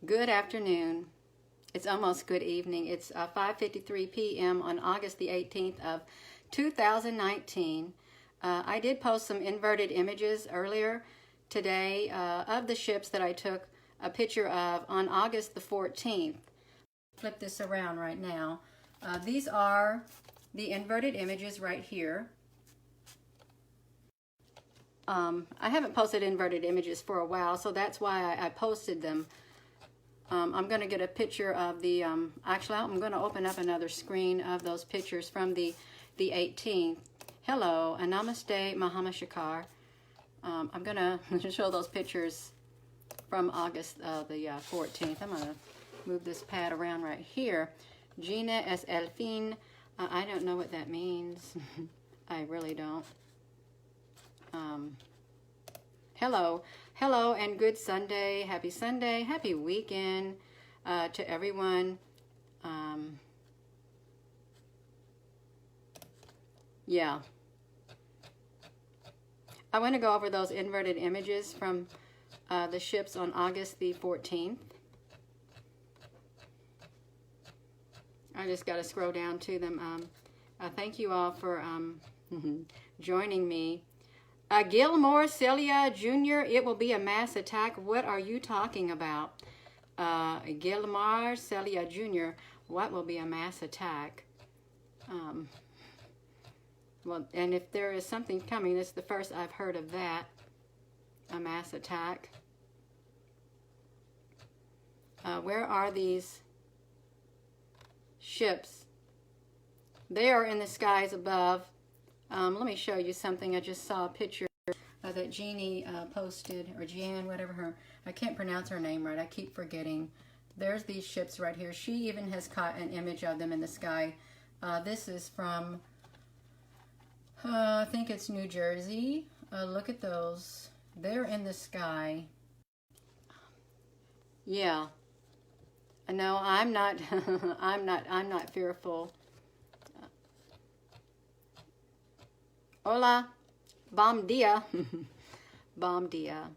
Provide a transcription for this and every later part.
Good afternoon. It's almost good evening. It's 5:53 p.m. on August the 18th of 2019. I did post some inverted images earlier today of the ships that I took a picture of on August the 14th. Flip this around right now. These are the inverted images right here. I haven't posted inverted images for a while, so that's why I posted them. I'm going to get a picture of the, actually I'm going to open up another screen of those pictures from the 18th. Hello, Namaste, Muhammad Shakar. I'm going to show those pictures from August the 14th. I'm going to move this pad around right here. Gina es el fin. I don't know what that means. I really don't. Hello and good Sunday. Happy Sunday. Happy weekend to everyone. Yeah. I want to go over those inverted images from the ships on August the 14th. I just got to scroll down to them. Thank you all for joining me. Gilmore Celia Jr., it will be a mass attack. What are you talking about? Gilmore Celia Jr., what will be a mass attack? Well, and if there is something coming, this is the first I've heard of that, a mass attack. Where are these ships? They are in the skies above. Let me show you something. I just saw a picture that Jeannie posted, or Jan, whatever her, I can't pronounce her name right. I keep forgetting. There's these ships right here. She even has caught an image of them in the sky. This is from, I think it's New Jersey. Look at those. They're in the sky. Yeah. No, I'm not. I'm not fearful. Hola, bom dia. Bom dia.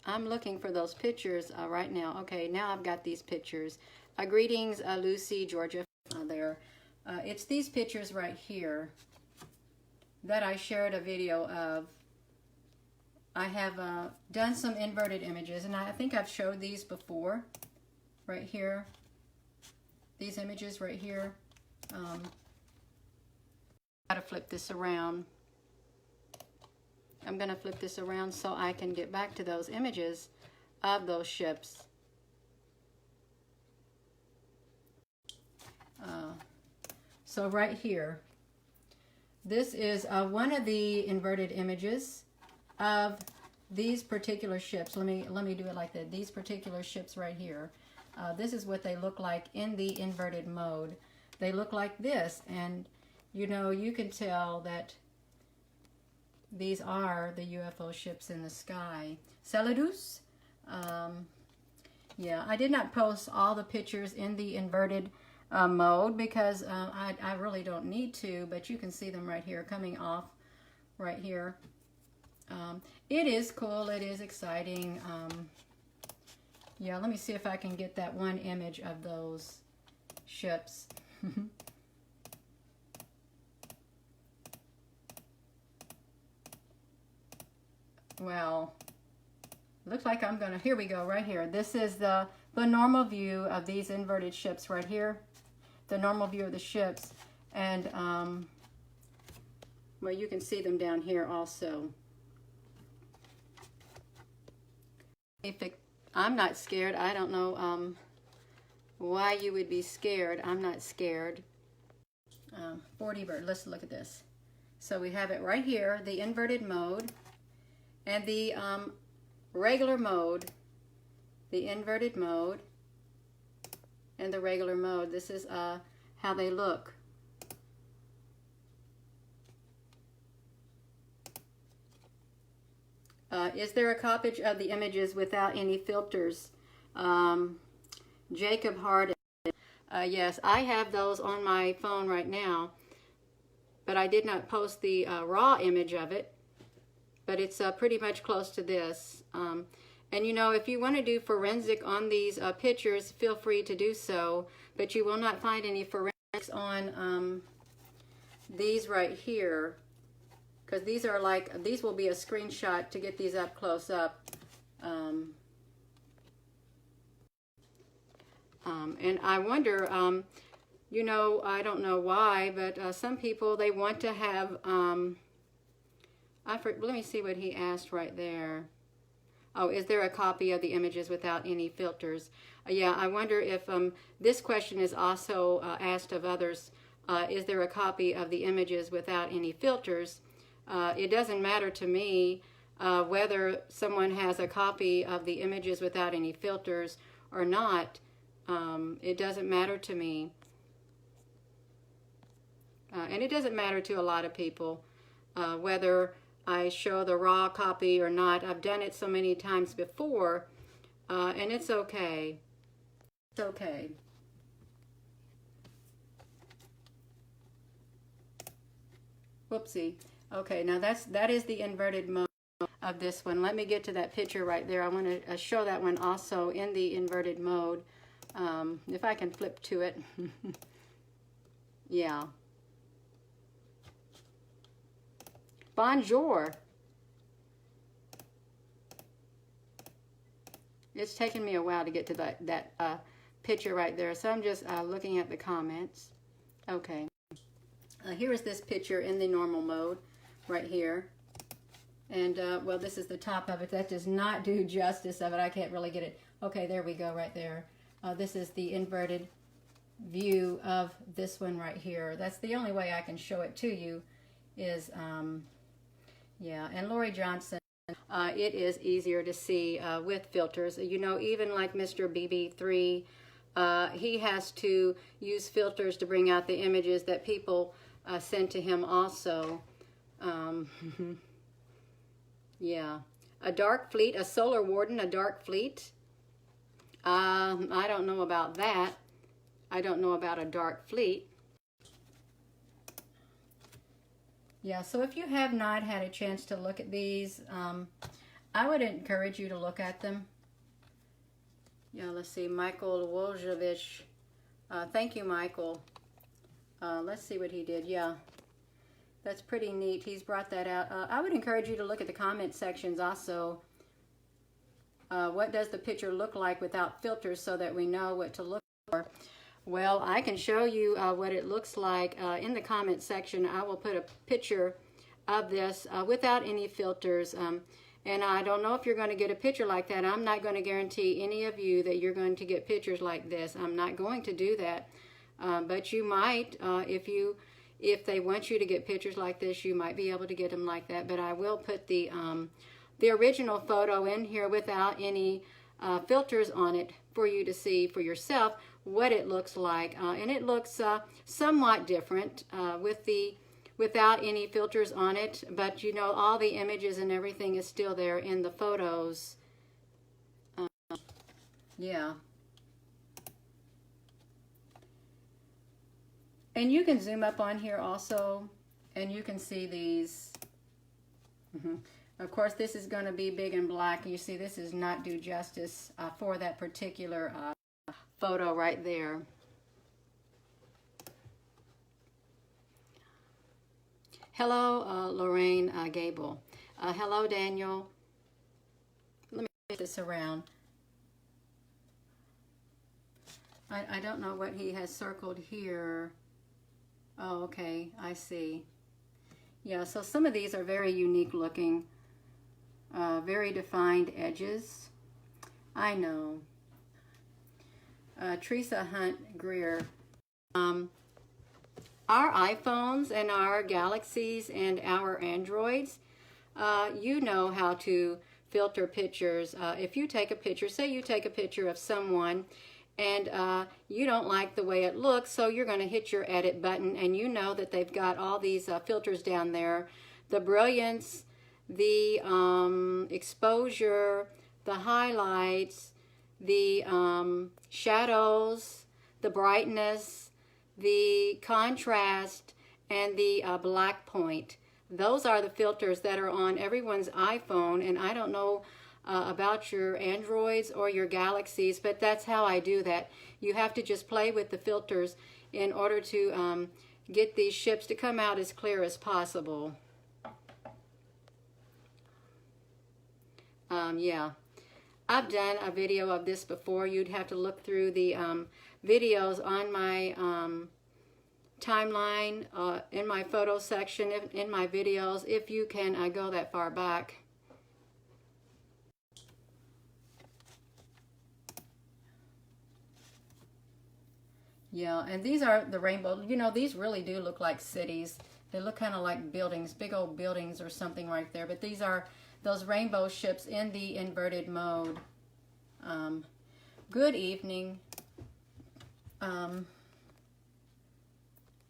I'm looking for those pictures right now. Okay, now I've got these pictures. Greetings, Lucy, Georgia. There. It's these pictures right here that I shared a video of. I have done some inverted images, and I think I've showed these before. Right here. These images right here. To flip this around. I'm going to flip this around so I can get back to those images of those ships. So right here, this is one of the inverted images of these particular ships. Let me do it like that. These particular ships right here. This is what they look like in the inverted mode. They look like this, and you know, you can tell that these are the UFO ships in the sky. Saludos. Yeah, I did not post all the pictures in the inverted mode because I really don't need to, but you can see them right here coming off right here. It is cool. It is exciting. Yeah, let me see if I can get that one image of those ships. Well, looks like I'm gonna, here we go, right here. This is the normal view of these inverted ships right here. The normal view of the ships. And, well, you can see them down here also. I'm not scared. I don't know why you would be scared. I'm not scared. 40 bird, let's look at this. So we have it right here, the inverted mode. And the regular mode, the inverted mode, and the regular mode. This is how they look. Is there a copy of the images without any filters? Jacob Harden. Yes, I have those on my phone right now, but I did not post the raw image of it. But it's pretty much close to this. And you know, if you want to do forensic on these pictures, feel free to do so, but you will not find any forensics on these right here, because these are like, these will be a screenshot to get these up close up. And I wonder, you know, I don't know why, but some people, they want to have, let me see what he asked right there. Oh, is there a copy of the images without any filters? Yeah, I wonder if this question is also asked of others. Is there a copy of the images without any filters? It doesn't matter to me whether someone has a copy of the images without any filters or not. It doesn't matter to me. And it doesn't matter to a lot of people whether I show the raw copy or not. I've done it so many times before, and it's okay. It's okay. Whoopsie. Okay, now that is the inverted mode of this one. Let me get to that picture right there. I want to show that one also in the inverted mode. If I can flip to it. Yeah. Bonjour. It's taken me a while to get to that picture right there, so I'm just looking at the comments. Okay. Here is this picture in the normal mode right here. And, well, this is the top of it. That does not do justice of it. I can't really get it. Okay, there we go right there. This is the inverted view of this one right here. That's the only way I can show it to you is, yeah, and Lori Johnson, it is easier to see with filters. You know, even like Mr. BB3, he has to use filters to bring out the images that people send to him also. Yeah. A dark fleet, a solar warden, a dark fleet. I don't know about that. I don't know about a dark fleet. Yeah, so if you have not had a chance to look at these, I would encourage you to look at them. Yeah, let's see, Michael Wojciech. Thank you, Michael. Let's see what he did. Yeah, that's pretty neat. He's brought that out. I would encourage you to look at the comment sections also. What does the picture look like without filters so that we know what to look for? Well, I can show you what it looks like in the comment section. I will put a picture of this without any filters. And I don't know if you're going to get a picture like that. I'm not going to guarantee any of you that you're going to get pictures like this. I'm not going to do that. But you might, if they want you to get pictures like this, you might be able to get them like that. But I will put the original photo in here without any filters on it for you to see for yourself what it looks like. And it looks somewhat different without any filters on it, but you know, all the images and everything is still there in the photos. Yeah. And you can zoom up on here also, and you can see these. Of course, this is going to be big and black. You see, this does not do justice for that particular photo right there. Hello, Lorraine Gable. Hello, Daniel. Let me get this around. I don't know what he has circled here. Oh, okay, I see. Yeah, so some of these are very unique looking. Very defined edges. I know. Teresa Hunt Greer. Our iPhones and our Galaxies and our Androids, you know how to filter pictures. If you take a picture, say you take a picture of someone and you don't like the way it looks, so you're going to hit your edit button, and you know that they've got all these filters down there. The brilliance, the exposure, the highlights, the shadows, the brightness, the contrast, and the black point. Those are the filters that are on everyone's iPhone, and I don't know about your Androids or your Galaxies, but that's how I do that. You have to just play with the filters in order to get these ships to come out as clear as possible. Yeah, I've done a video of this before. You'd have to look through the videos on my timeline, in my photo section, in my videos, if you can go that far back. Yeah, and these are the rainbow. You know, these really do look like cities. They look kind of like buildings, big old buildings or something right there. But these are those rainbow ships in the inverted mode. Good evening.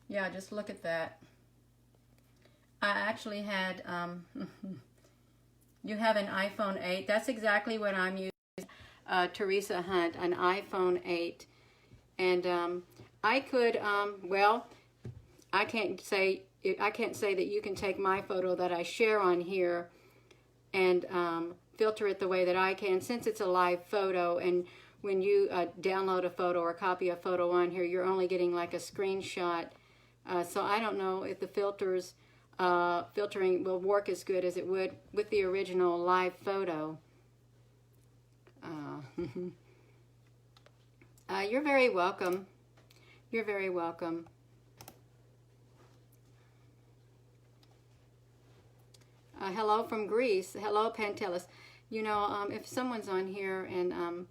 Yeah, just look at that. I actually had, you have an iPhone 8. That's exactly what I'm using, Teresa Hunt, an iPhone 8. And I could, well, I can't say that you can take my photo that I share on here and filter it the way that I can, since it's a live photo. And when you download a photo or copy a photo on here, you're only getting like a screenshot. So I don't know if the filtering will work as good as it would with the original live photo. You're very welcome. You're very welcome. Hello from Greece. Hello, Pantelis. You know, if someone's on here and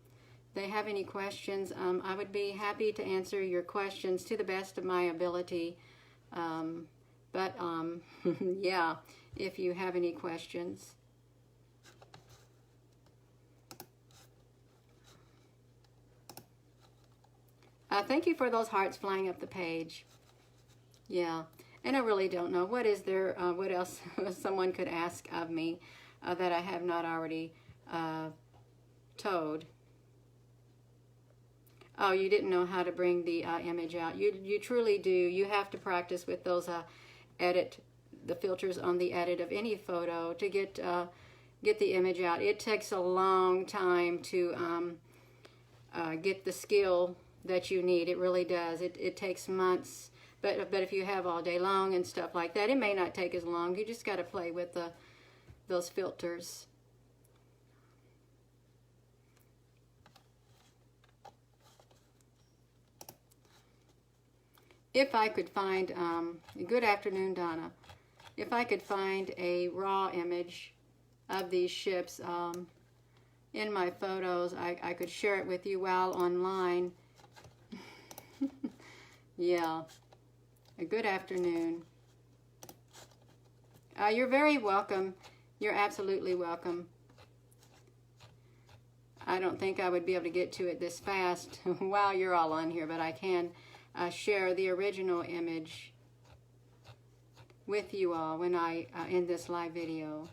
they have any questions, I would be happy to answer your questions to the best of my ability. Yeah, if you have any questions. Thank you for those hearts flying up the page. Yeah, and I really don't know. What is there, what else someone could ask of me that I have not already told? Oh, you didn't know how to bring the image out. You truly do. You have to practice with those the filters on the edit of any photo to get the image out. It takes a long time to get the skill that you need. It really does. It takes months. But if you have all day long and stuff like that, it may not take as long. You just got to play with those filters. If I could find, good afternoon, Donna. If I could find a raw image of these ships in my photos, I could share it with you while online. Yeah. Good afternoon. You're very welcome. You're absolutely welcome. I don't think I would be able to get to it this fast while you're all on here, but I can share the original image with you all when I end this live video.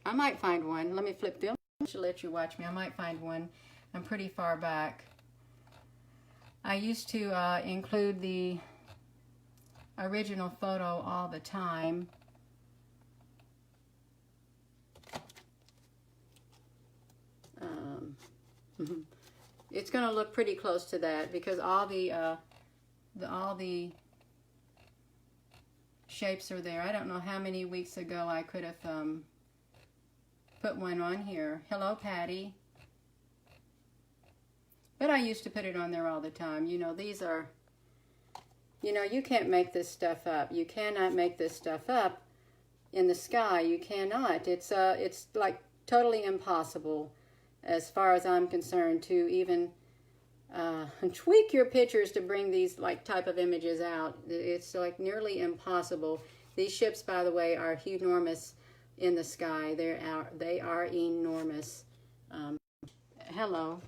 I might find one. Let me flip film to let you watch me. I might find one. I'm pretty far back. I used to include the original photo all the time. It's going to look pretty close to that because all the shapes are there. I don't know how many weeks ago I could have put one on here. Hello, Patty. But I used to put it on there all the time. You know, these are, you know, you can't make this stuff up. You cannot make this stuff up in the sky. You cannot. It's like totally impossible, as far as I'm concerned, to even tweak your pictures to bring these like type of images out. It's like nearly impossible. These ships, by the way, are enormous in the sky. They are enormous. Hello.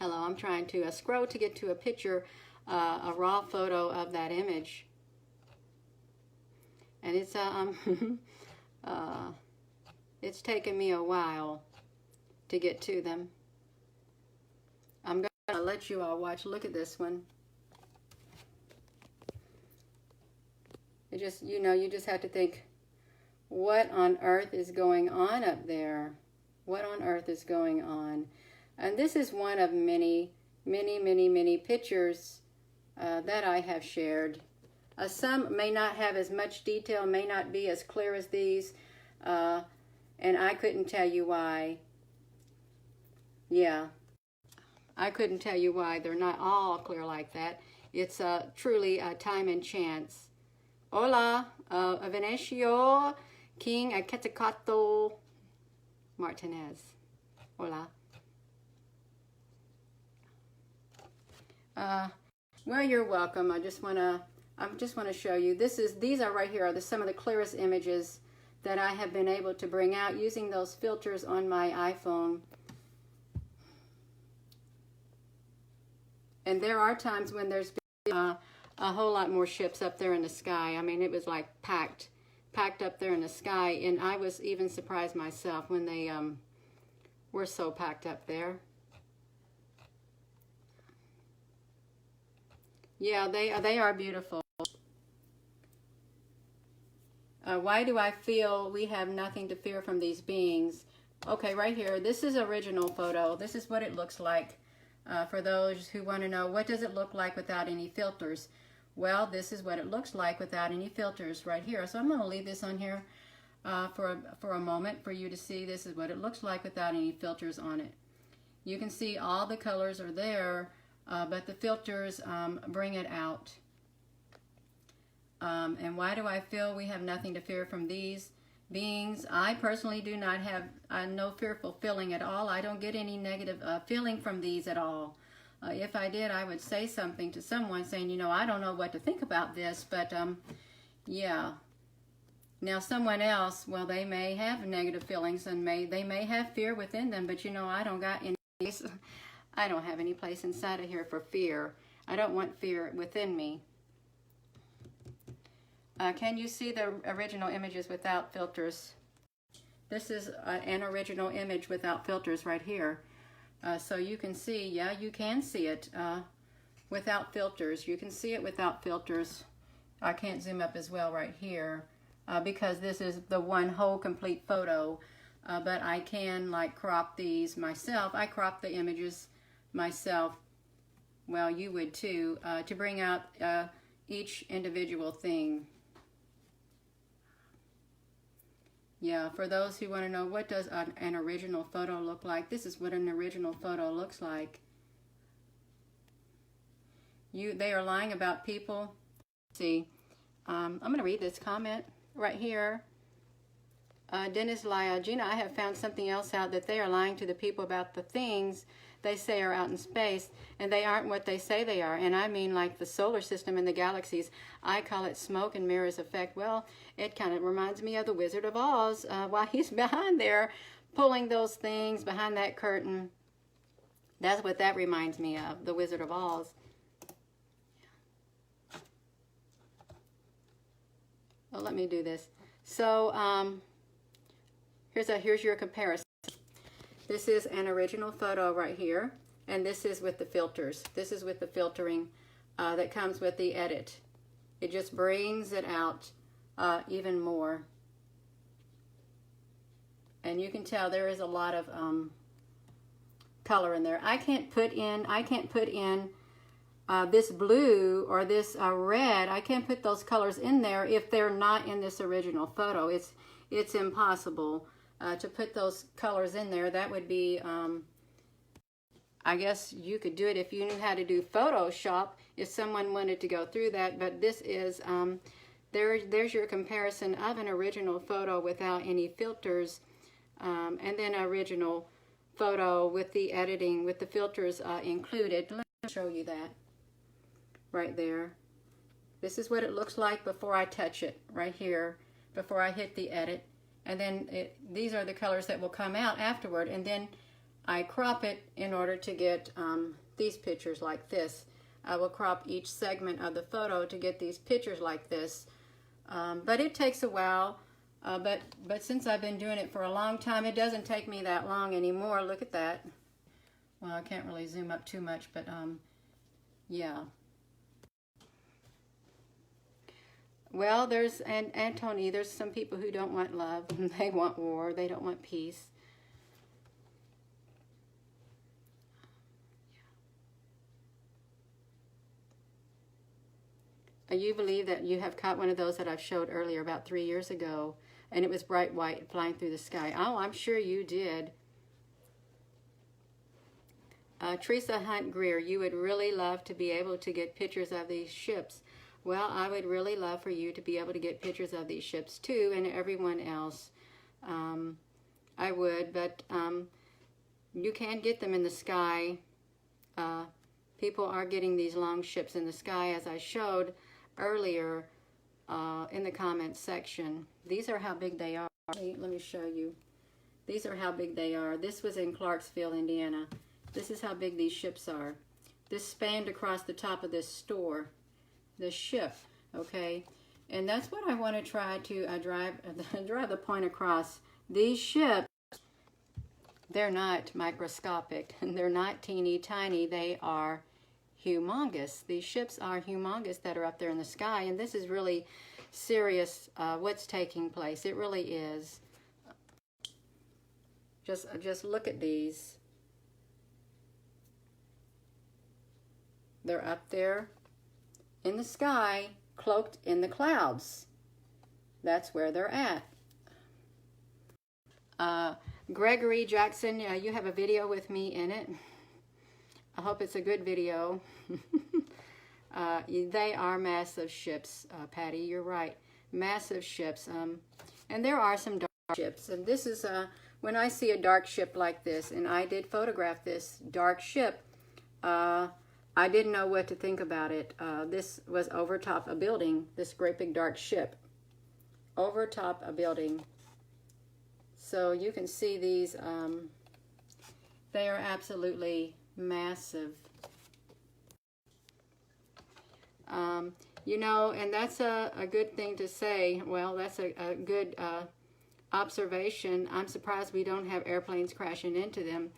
I'm trying to scroll to get to a picture, a raw photo of that image, and it's it's taken me a while to get to them. I'm gonna let you all watch. Look at this one. It just, you know, you just have to think, what on earth is going on up there? What on earth is going on? And this is one of many, many, many, many pictures that I have shared. Some may not have as much detail, may not be as clear as these, and I couldn't tell you why. Yeah, I couldn't tell you why they're not all clear like that. It's truly time and chance. Hola, Venecio, King Aketacato Martinez. Hola. Well, you're welcome. I just want to show you. These are right here are some of the clearest images that I have been able to bring out using those filters on my iPhone. And there are times when there's been a whole lot more ships up there in the sky. I mean, it was like packed up there in the sky, and I was even surprised myself when they were so packed up there. Yeah, they are beautiful. Why do I feel we have nothing to fear from these beings? Okay, right here, this is original photo. This is what it looks like. For those who want to know, what does it look like without any filters? Well, this is what it looks like without any filters right here. So I'm going to leave this on here for a moment for you to see. This is what it looks like without any filters on it. You can see all the colors are there, but the filters bring it out. And why do I feel we have nothing to fear from these beings? I personally do not have no fearful feeling at all. I don't get any negative feeling from these at all. If I did, I would say something to someone saying, you know, I don't know what to think about this, but yeah. Now someone else, well, they may have negative feelings and they may have fear within them, but you know, I don't got any place, I don't have any place inside of here for fear. I don't want fear within me. Can you see the original images without filters? This is an original image without filters right here. So you can see, yeah, you can see it without filters. You can see it without filters. I can't zoom up as well right here because this is the one whole complete photo. But I can like crop these myself. I crop the images myself. Well, you would too, to bring out each individual thing. Yeah, for those who want to know, what does an original photo look like? This is what an original photo looks like. They are lying about people. See, I'm going to read this comment right here. Dennis Laya, Gina, I have found something else out, that they are lying to the people about the things they say are out in space, and they aren't what they say they are. And I mean like the solar system and the galaxies. I call it smoke and mirrors effect. Well, it kind of reminds me of the Wizard of Oz, while he's behind there pulling those things behind that curtain. That's what that reminds me of, the Wizard of Oz. Well, let me do this. So here's your comparison. This is an original photo right here, and this is with the filters. This is with the filtering that comes with the edit. It just brings it out even more. And you can tell there is a lot of color in there. I can't put in this blue or this red. I can't put those colors in there if they're not in this original photo. It's impossible to put those colors in there. That would be, I guess you could do it if you knew how to do Photoshop, if someone wanted to go through that. But this is, there's your comparison of an original photo without any filters, and then original photo with the editing, with the filters included. Let me show you that right there. This is what it looks like before I touch it, right here, before I hit the edit. And then these are the colors that will come out afterward, and then I crop it in order to get these pictures like this. I will crop each segment of the photo to get these pictures like this. But it takes a while, but since I've been doing it for a long time, it doesn't take me that long anymore. Look at that. Well, I can't really zoom up too much, but yeah. Well, there's, and Tony, there's some people who don't want love. They want war. They don't want peace. You believe that you have caught one of those that I've showed earlier about 3 years ago, and it was bright white flying through the sky. Oh, I'm sure you did. Teresa Hunt Greer, you would really love to be able to get pictures of these ships. Well, I would really love for you to be able to get pictures of these ships too, and everyone else. I would, but you can get them in the sky. People are getting these long ships in the sky, as I showed earlier in the comments section. These are how big they are. Let me show you. These are how big they are. This was in Clarksville, Indiana. This is how big these ships are. This spanned across the top of this store, this ship, okay? And that's what I want to try to drive the point across. These ships, they're not microscopic, and they're not teeny tiny. They are humongous. These ships are humongous that are up there in the sky, and this is really serious what's taking place. It really is. Just look at these. They're up there in the sky, cloaked in the clouds. That's where they're at. Gregory Jackson, you have a video with me in it. I hope it's a good video. They are massive ships, Patty, you're right. Massive ships. And there are some dark ships. And this is, when I see a dark ship like this, and I did photograph this dark ship, I didn't know what to think about it. This was over top a building, this great big dark ship. Over top a building. So you can see these, they are absolutely massive. You know, and that's a good thing to say. Well, that's a good observation. I'm surprised we don't have airplanes crashing into them.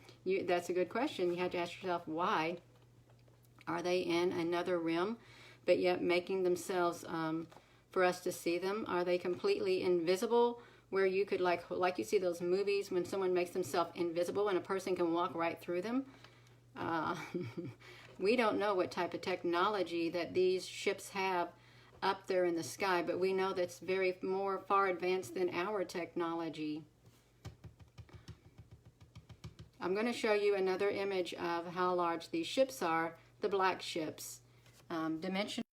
That's a good question. You have to ask yourself, why? Are they in another rim, but yet making themselves for us to see them? Are they completely invisible, where you could, like you see those movies when someone makes themselves invisible and a person can walk right through them? We don't know what type of technology that these ships have up there in the sky, but we know that's very more far advanced than our technology. I'm going to show you another image of how large these ships are, the black ships. Dimension,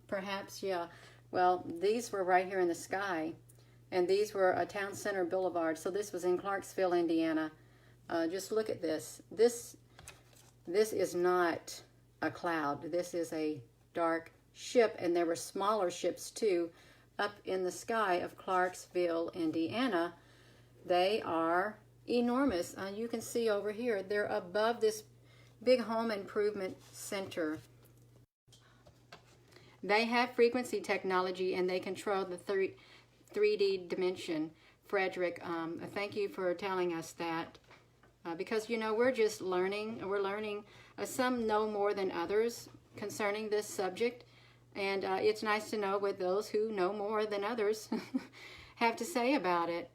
perhaps, yeah. Well, these were right here in the sky, and these were a Town Center Boulevard, so this was in Clarksville, Indiana. Just look at this. This is not a cloud. This is a dark ship, and there were smaller ships too up in the sky of Clarksville, Indiana. They are enormous. You can see over here, they're above this big home improvement center. They have frequency technology, and they control the 3D dimension. Frederick, thank you for telling us that. Because, you know, we're just learning. We're learning. Some know more than others concerning this subject. And it's nice to know what those who know more than others have to say about it.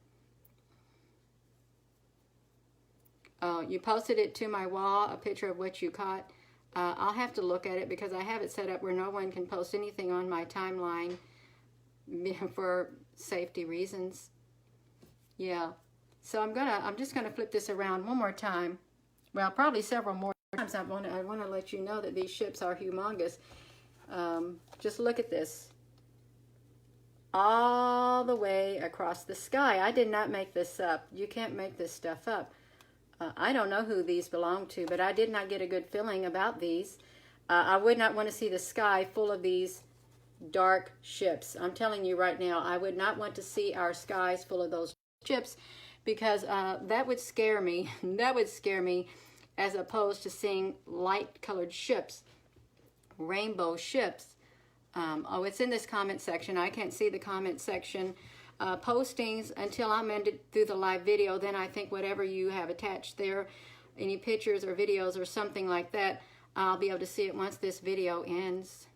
You posted it to my wall, a picture of what you caught. I'll have to look at it because I have it set up where no one can post anything on my timeline for safety reasons. Yeah. So I'm just gonna flip this around one more time. Well, probably several more times. I want to let you know that these ships are humongous. Just look at this. All the way across the sky. I did not make this up. You can't make this stuff up. I don't know who these belong to, but I did not get a good feeling about these. I would not want to see the sky full of these dark ships. I'm telling you right now, I would not want to see our skies full of those ships, because that would scare me. That would scare me, as opposed to seeing light-colored ships, rainbow ships. Oh, it's in this comment section. I can't see the comment section postings until I'm ended through the live video. Then I think whatever you have attached there, any pictures or videos or something like that, I'll be able to see it once this video ends.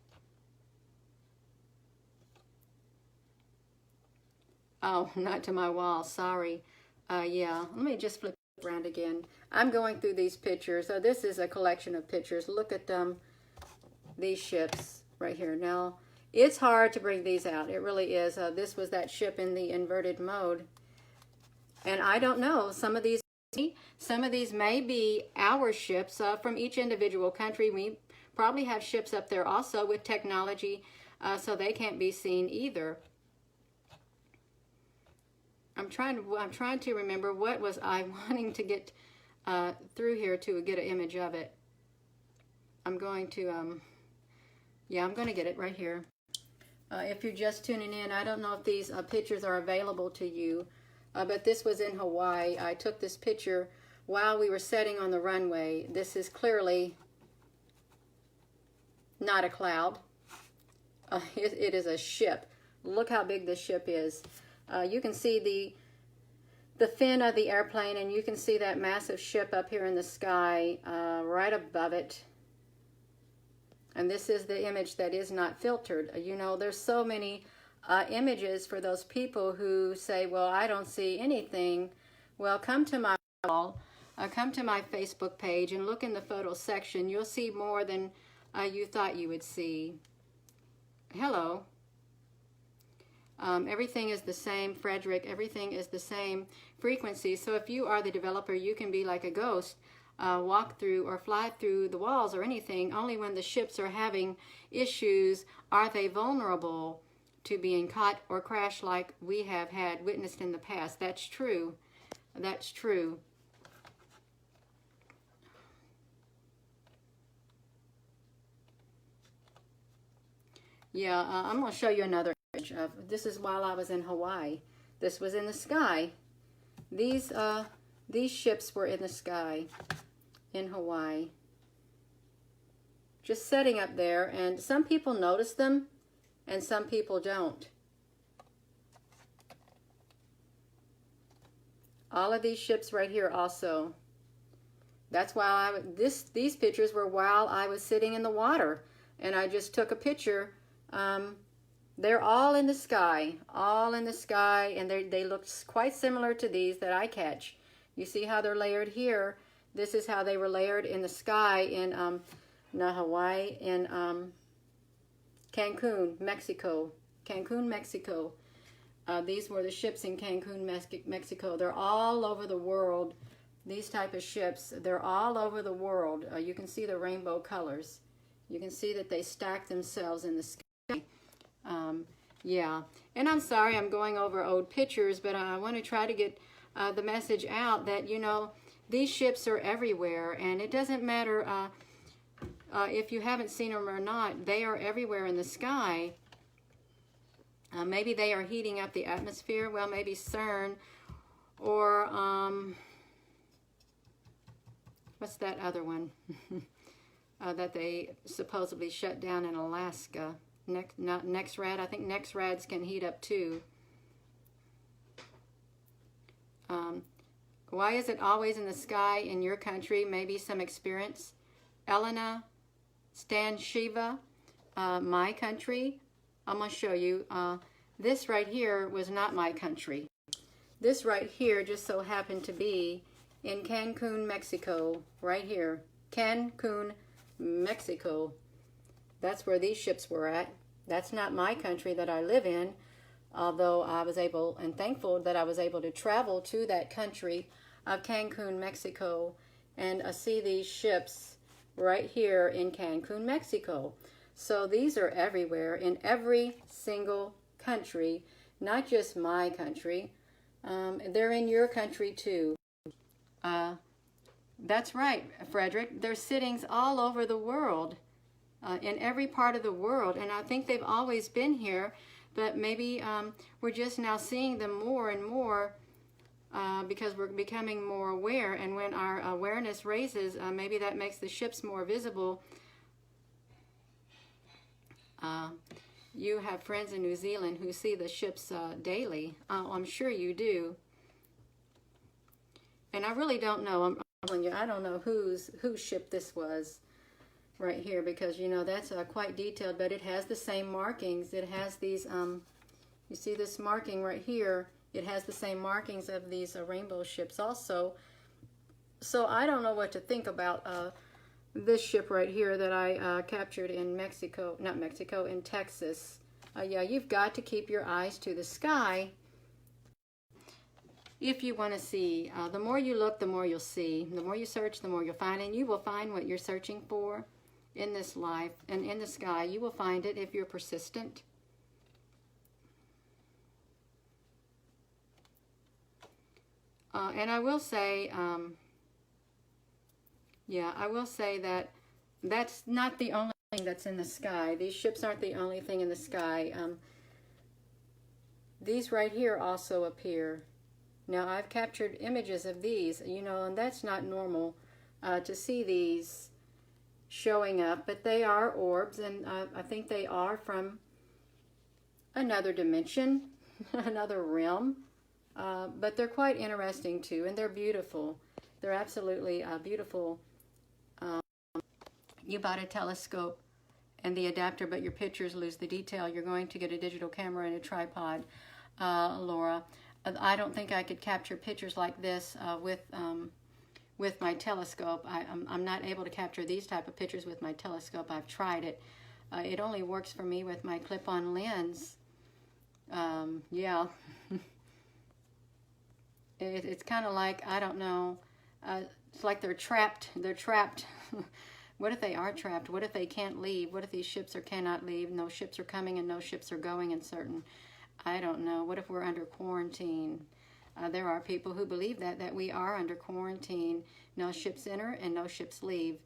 Oh, not to my wall, sorry. Yeah, let me just flip it around again. I'm going through these pictures. So this is a collection of pictures. Look at these ships right here. Now, it's hard to bring these out. It really is. This was that ship in the inverted mode. And I don't know, some of these may be our ships from each individual country. We probably have ships up there also with technology, so they can't be seen either. I'm trying to remember what was I wanting to get through here to get an image of it. I'm going to, yeah, I'm going to get it right here. If you're just tuning in, I don't know if these pictures are available to you, but this was in Hawaii. I took this picture while we were setting on the runway. This is clearly not a cloud. It is a ship. Look how big this ship is. You can see the fin of the airplane, and you can see that massive ship up here in the sky right above it. And this is the image that is not filtered. You know, there's so many images for those people who say, well, I don't see anything. Well, come to my wall, come to my Facebook page and look in the photo section. You'll see more than you thought you would see. Hello. Everything is the same, Frederick. Everything is the same frequency. So if you are the developer, you can be like a ghost, walk through or fly through the walls or anything. Only when the ships are having issues are they vulnerable to being caught or crashed like we have had witnessed in the past. That's true. That's true. Yeah, I'm going to show you another image of this. Is while I was in Hawaii. This was in the sky. These ships were in the sky in Hawaii, just setting up there, and some people notice them and some people don't. All of these ships right here also. That's why these pictures were while I was sitting in the water, and I just took a picture. They're all in the sky, and they look quite similar to these that I catch. You see how they're layered here? This is how they were layered in the sky in not Hawaii, in Cancun, Mexico. Cancun, Mexico. These were the ships in Cancun, Mexico. They're all over the world. These type of ships, they're all over the world. You can see the rainbow colors. You can see that they stack themselves in the sky. Yeah, and I'm sorry I'm going over old pictures, but I want to try to get the message out that, you know, these ships are everywhere, and it doesn't matter if you haven't seen them or not. They are everywhere in the sky. Maybe they are heating up the atmosphere. Well, maybe CERN, or what's that other one that they supposedly shut down in Alaska? Not NexRad. I think NexRads can heat up too. Why is it always in the sky in your country? Maybe some experience. Elena Stan Shiva, my country. I'm going to show you. This right here was not my country. This right here just so happened to be in Cancun, Mexico. Right here. Cancun, Mexico. That's where these ships were at. That's not my country that I live in, although I was able and thankful that I was able to travel to that country of Cancun, Mexico, and see these ships right here in Cancun, Mexico. So these are everywhere, in every single country, not just my country. They're in your country too. That's right, Frederick. There's sittings all over the world. In every part of the world, and I think they've always been here, but maybe we're just now seeing them more and more because we're becoming more aware, and when our awareness raises, maybe that makes the ships more visible. You have friends in New Zealand who see the ships daily. I'm sure you do. And I really don't know. I'm telling you, I don't know whose ship this was right here, because, you know, that's quite detailed, but it has the same markings. It has these, You see this marking right here? It has the same markings of these rainbow ships also. So I don't know what to think about this ship right here that I captured in Mexico, not Mexico, in Texas. Yeah, you've got to keep your eyes to the sky if you want to see. The more you look, the more you'll see. The more you search, the more you'll find. And you will find what you're searching for in this life and in the sky. You will find it if you're persistent. And I will say, yeah, I will say that that's not the only thing that's in the sky. These ships aren't the only thing in the sky. These right here also appear. Now, I've captured images of these, you know, and that's not normal to see these showing up, but they are orbs, and I think they are from another dimension, another realm, but they're quite interesting too, and they're beautiful. They're absolutely beautiful. You bought a telescope and the adapter, but your pictures lose the detail. You're going to get a digital camera and a tripod, Laura. I don't think I could capture pictures like this with my telescope. I'm not able to capture these type of pictures with my telescope. I've tried it. It only works for me with my clip-on lens. Yeah. It's kind of like, I don't know, it's like they're trapped. They're trapped. What if they are trapped? What if they can't leave? What if these ships cannot leave? No ships are coming and no ships are going in certain, I don't know. What if we're under quarantine? There are people who believe that we are under quarantine. No ships enter and no ships leave.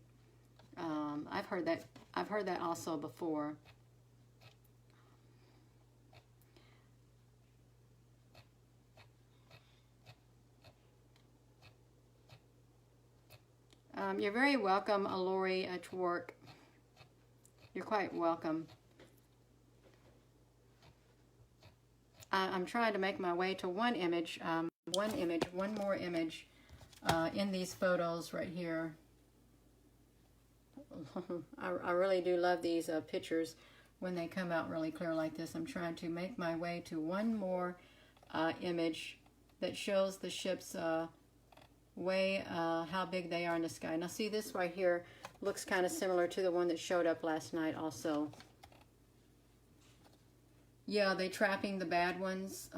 I've heard that also before. You're very welcome, Lori Twerk. You're quite welcome. I'm trying to make my way to one more image in these photos right here. I really do love these pictures when they come out really clear like this. I'm trying to make my way to one more image that shows the ships how big they are in the sky. Now see, this right here looks kind of similar to the one that showed up last night also. Yeah, they trapping the bad ones.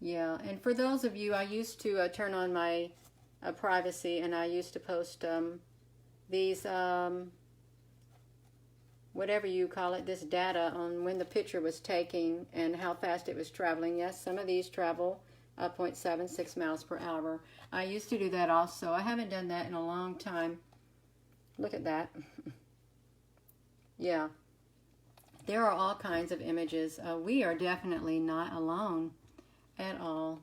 Yeah, and for those of you, I used to turn on my privacy, and I used to post these, whatever you call it, this data on when the picture was taking and how fast it was traveling. Yes, some of these travel 0.76 miles per hour. I used to do that also. I haven't done that in a long time. Look at that. Yeah. There are all kinds of images. We are definitely not alone at all.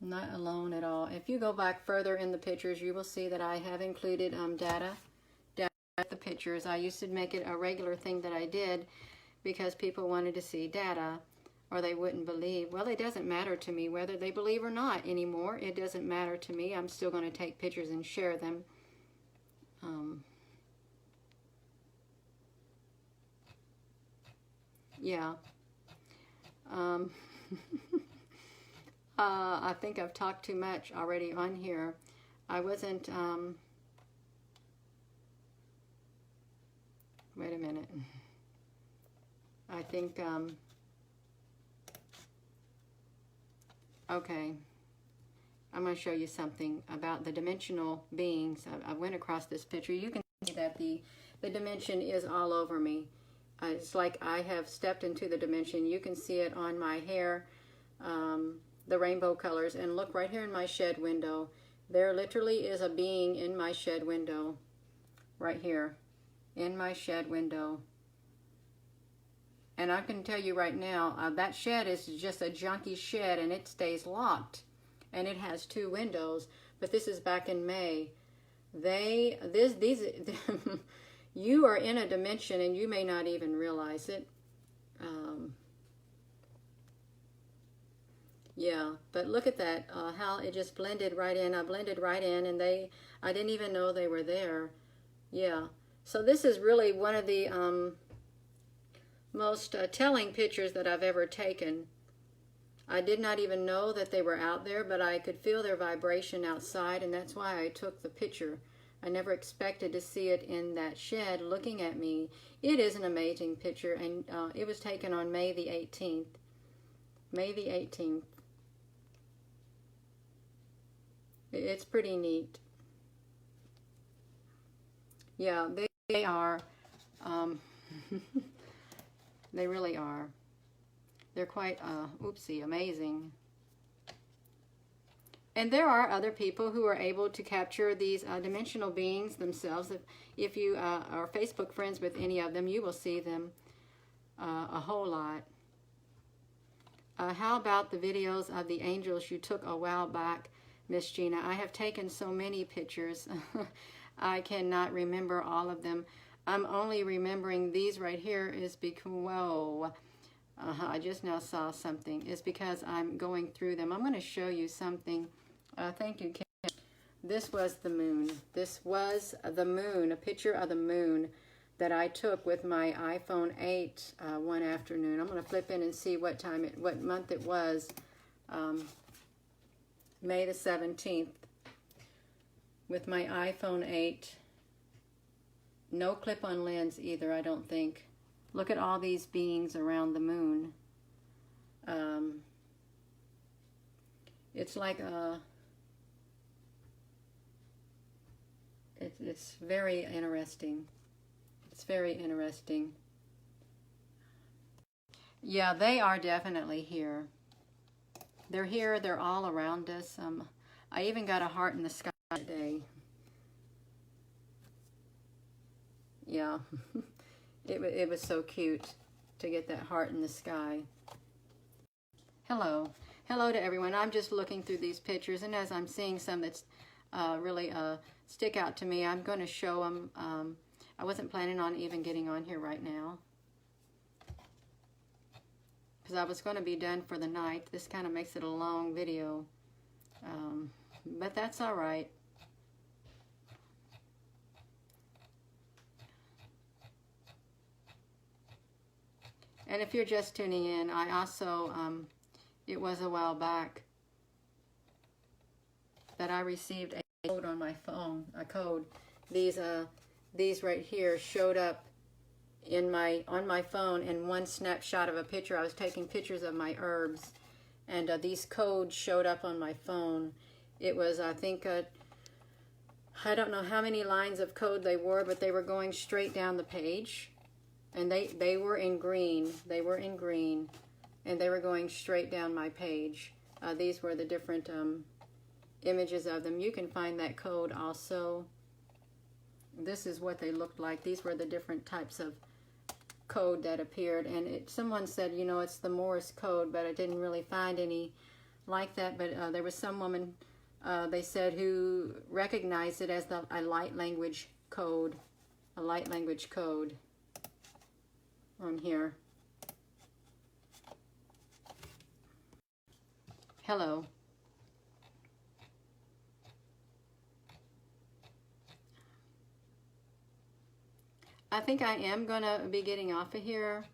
Not alone at all. If you go back further in the pictures, you will see that I have included data at the pictures. I used to make it a regular thing that I did because people wanted to see data, or they wouldn't believe. Well, it doesn't matter to me whether they believe or not anymore. It doesn't matter to me. I'm still going to take pictures and share them. Yeah. I think I've talked too much already on here. I wasn't, wait a minute. I think, okay. I'm going to show you something about the dimensional beings. I went across this picture. You can see that the dimension is all over me. It's like I have stepped into the dimension. You can see it on my hair, the rainbow colors. And look right here in my shed window. There literally is a being in my shed window. Right here. In my shed window. And I can tell you right now, that shed is just a junky shed, and it stays locked. And it has 2 windows. But this is back in May. You are in a dimension and you may not even realize it. Yeah, but look at that, how it just blended right in. I blended right in, and I didn't even know they were there. Yeah, so this is really one of the most telling pictures that I've ever taken. I did not even know that they were out there, but I could feel their vibration outside, and that's why I took the picture. I never expected to see it in that shed looking at me. It is an amazing picture, and it was taken on May the 18th. May the 18th. It's pretty neat. Yeah, they are. They really are. They're quite, oopsie, amazing. And there are other people who are able to capture these dimensional beings themselves. If you are Facebook friends with any of them, you will see them a whole lot. How about the videos of the angels you took a while back, Miss Gina? I have taken so many pictures. I cannot remember all of them. I'm only remembering these right here is because, whoa, I just now saw something. It's because I'm going through them. I'm going to show you something. Thank you, Kim. This was the moon. This was the moon, a picture of the moon that I took with my iPhone 8 one afternoon. I'm going to flip in and see what month it was. May the 17th. With my iPhone 8. No clip-on lens either, I don't think. Look at all these beings around the moon. It's like a... It's very interesting. It's very interesting. Yeah, they are definitely here. They're here. They're all around us. I even got a heart in the sky today. Yeah, it was so cute to get that heart in the sky. Hello. Hello to everyone. I'm just looking through these pictures, and as I'm seeing some that's really stick out to me, I'm going to show them. I wasn't planning on even getting on here right now, because I was going to be done for the night. This kind of makes it a long video, but that's all right. And if you're just tuning in, I also, it was a while back that I received a code on my phone, a code. These right here showed up on my phone in one snapshot of a picture. I was taking pictures of my herbs, and these codes showed up on my phone. It was, I think, I don't know how many lines of code they were, but they were going straight down the page. And they were in green. They were in green, and they were going straight down my page. These were the different images of them. You can find that code also. This is what they looked like. These were the different types of code that appeared. And someone said, you know, it's the Morse code, but I didn't really find any like that. But there was some woman, they said, who recognized it as a light language code. A light language code. On here. Hello. I think I am going to be getting off of here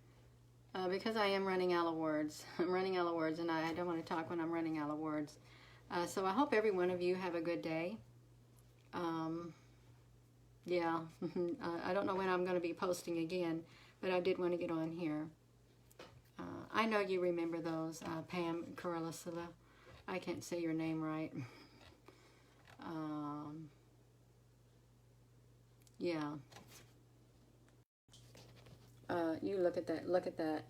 because I am running out of words. I'm running out of words, and I don't want to talk when I'm running out of words. So I hope every one of you have a good day. Yeah, I don't know when I'm going to be posting again, but I did want to get on here. I know you remember those, Pam Corellasilla. I can't say your name right. Yeah. You look at that. Look at that.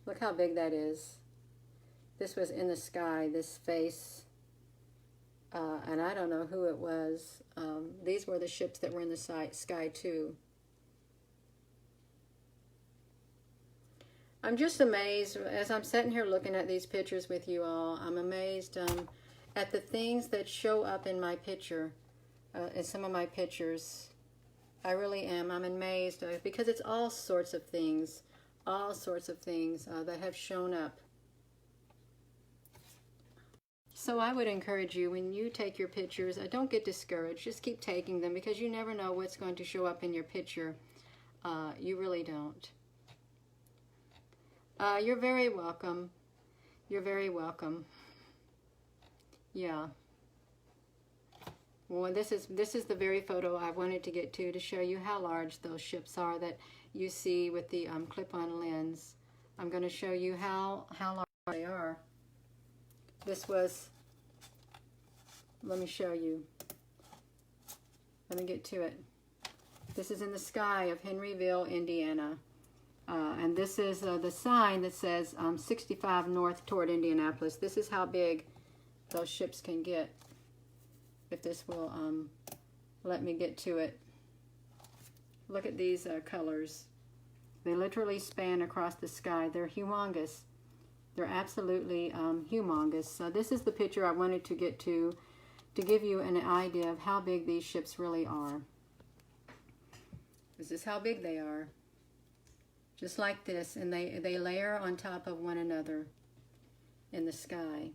Look how big that is. This was in the sky, this face. And I don't know who it was. These were the ships that were in the sky too. I'm just amazed, as I'm sitting here looking at these pictures with you all, I'm amazed at the things that show up in my picture, in some of my pictures. I really am. I'm amazed because it's all sorts of things that have shown up. So I would encourage you, when you take your pictures, don't get discouraged. Just keep taking them, because you never know what's going to show up in your picture. You really don't. You're very welcome. You're very welcome. Yeah. Well, this is the very photo I wanted to get to show you how large those ships are that you see with the clip-on lens. I'm going to show you how large they are. This was, let me show you. Let me get to it. This is in the sky of Henryville, Indiana. And this is the sign that says 65 north toward Indianapolis. This is how big those ships can get. If this will let me get to it. Look at these colors. They literally span across the sky. They're humongous. They're absolutely humongous. So this is the picture I wanted to get to give you an idea of how big these ships really are. This is how big they are. Just like this, and they layer on top of one another in the sky.